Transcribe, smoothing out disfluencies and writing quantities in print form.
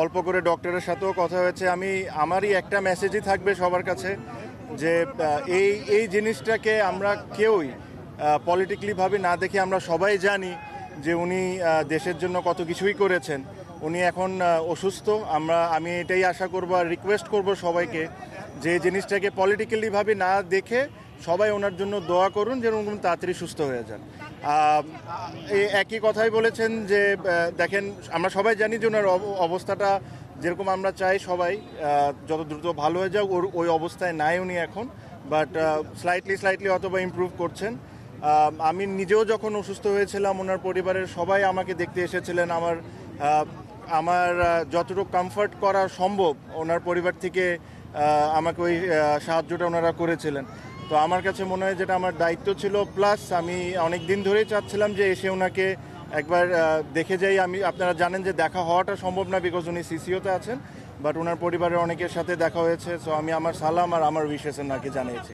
অল্প করে ডক্টরের সাথেও কথা হয়েছে। আমারই একটা মেসেজই থাকবে সবার কাছে যে এই জিনিসটাকে আমরা কেউই পলিটিক্যালিভাবে না দেখে আমরা সবাই জানি যে উনি দেশের জন্য কত কিছুই করেছেন। উনি এখন অসুস্থ। আমি এটাই আশা করব আর রিকোয়েস্ট করব সবাইকে যে এই জিনিসটাকে পলিটিক্যালিভাবে না দেখে সবাই ওনার জন্য দোয়া করুন যেন উনি তাড়াতাড়ি সুস্থ হয়ে যান। এই একই কথাই বলেছেন যে দেখেন, আমরা সবাই জানি যে ওনার অবস্থাটা যেরকম আমরা চাই সবাই যত দ্রুত ভালো হয়ে যাক, ওই অবস্থায় নাই উনি এখন, বাট স্লাইটলি অথবা ইমপ্রুভ করছেন। আমি নিজেও যখন অসুস্থ হয়েছিলাম ওনার পরিবারের সবাই আমাকে দেখতে এসেছিলেন। আমার যতটুকু কমফর্ট করা সম্ভব ওনার পরিবার থেকে আমাকে ওই সাহায্যটা ওনারা করেছিলেন। তো আমার কাছে মনে হয় যেটা আমার দায়িত্ব ছিল, প্লাস আমি অনেক দিন ধরেই চাচ্ছিলাম যে এসে ওনাকে একবার দেখে যাই। আপনারা জানেন যে দেখা হওয়াটা সম্ভব না, বিকজ উনি সিসিওতে আছেন, বাট ওনার পরিবারের অনেকের সাথে দেখা হয়েছে। সো আমি আমার সালাম আর আমার উইশেস ওনাকে জানিয়েছি।